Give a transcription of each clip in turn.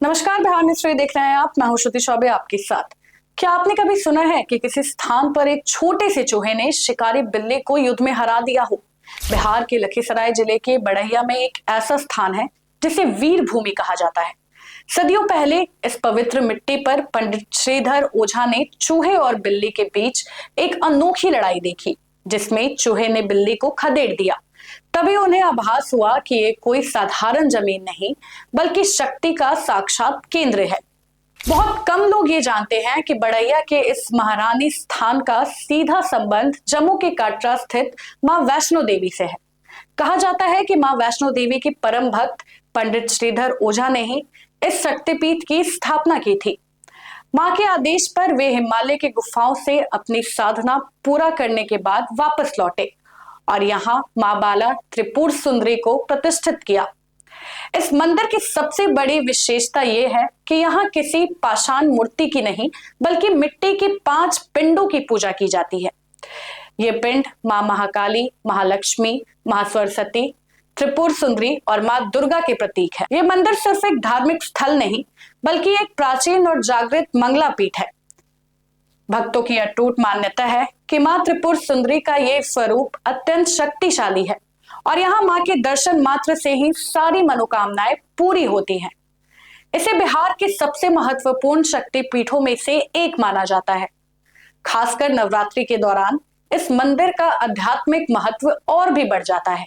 नमस्कार, बिहार मिस्ट्री देख रहे हैं आप। मैं हूं श्रुति चौबे आपके साथ। क्या आपने कभी सुना है कि किसी स्थान पर एक छोटे से चूहे ने शिकारी बिल्ली को युद्ध में हरा दिया हो? बिहार के लखीसराय जिले के बड़हिया में एक ऐसा स्थान है जिसे वीर भूमि कहा जाता है। सदियों पहले इस पवित्र मिट्टी पर पंडित श्रीधर ओझा ने चूहे और बिल्ली के बीच एक अनोखी लड़ाई देखी, जिसमें चूहे ने बिल्ली को खदेड़ दिया। तभी उन्हें आभास हुआ कि ये कोई साधारण जमीन नहीं, बल्कि शक्ति का साक्षात केंद्र है। बहुत कम लोग ये जानते हैं कि बड़ैया के इस महारानी स्थान का सीधा संबंध जम्मू के कटरा स्थित मां वैष्णो देवी से है। कहा जाता है कि मां वैष्णो देवी के परम भक्त पंडित श्रीधर ओझा ने ही इस शक्तिपीठ की स्थापना की थी। मां के आदेश पर वे हिमालय की गुफाओं से अपनी साधना पूरा करने के बाद वापस लौटे और यहाँ मां बाला त्रिपुर सुंदरी को प्रतिष्ठित किया। इस मंदिर की सबसे बड़ी विशेषता यह है कि यहाँ किसी पाषाण मूर्ति की नहीं, बल्कि मिट्टी की 5 पिंडों की पूजा की जाती है। ये पिंड मां महाकाली, महालक्ष्मी, महासरस्वती, त्रिपुर सुंदरी और मां दुर्गा के प्रतीक है। ये मंदिर सिर्फ एक धार्मिक स्थल नहीं, बल्कि एक प्राचीन और जागृत मंगला पीठ है। भक्तों की अटूट मान्यता है कि मां त्रिपुर सुंदरी का ये स्वरूप अत्यंत शक्तिशाली है और यहाँ मां के दर्शन मात्र से ही सारी मनोकामनाएं पूरी होती हैं। इसे बिहार के सबसे महत्वपूर्ण शक्तिपीठों में से एक माना जाता है। खासकर नवरात्रि के दौरान इस मंदिर का आध्यात्मिक महत्व और भी बढ़ जाता है,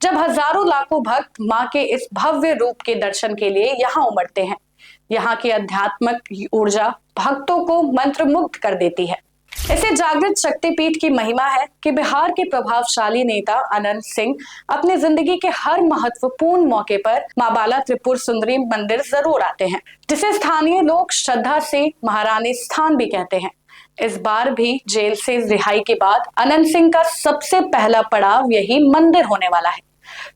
जब हजारों लाखों भक्त मां के इस भव्य रूप के दर्शन के लिए यहाँ उमड़ते हैं। यहाँ की आध्यात्मिक ऊर्जा भक्तों को मंत्रमुग्ध कर देती है। इसे जागृत शक्तिपीठ की महिमा है कि बिहार के प्रभावशाली नेता अनंत सिंह अपनी जिंदगी के हर महत्वपूर्ण मौके पर मां बाला त्रिपुर सुंदरी मंदिर जरूर आते हैं, जिसे स्थानीय लोग श्रद्धा से महारानी स्थान भी कहते हैं। इस बार भी जेल से रिहाई के बाद अनंत सिंह का सबसे पहला पड़ाव यही मंदिर होने वाला है।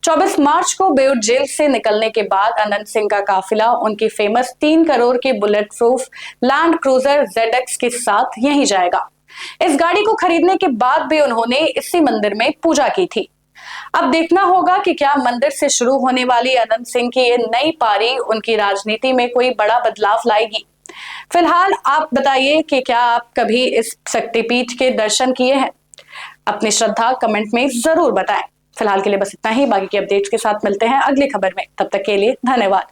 24 मार्च को बेउर जेल से निकलने के बाद अनंत सिंह का काफिला उनकी फेमस 3 करोड़ की bullet proof land cruiser ZX के साथ यहीं जाएगा। इस गाड़ी को खरीदने के बाद भी उन्होंने इसी मंदिर में पूजा की थी। अब देखना होगा कि क्या मंदिर से शुरू होने वाली अनंत सिंह की ये नई पारी उनकी राजनीति में कोई बड़ा बदलाव लाएगी। फिलहाल आप बताइए कि क्या आप कभी इस शक्तिपीठ के दर्शन किए हैं? अपनी श्रद्धा कमेंट में जरूर बताएं। फिलहाल के लिए बस इतना ही। बाकी के अपडेट्स के साथ मिलते हैं अगली खबर में। तब तक के लिए धन्यवाद।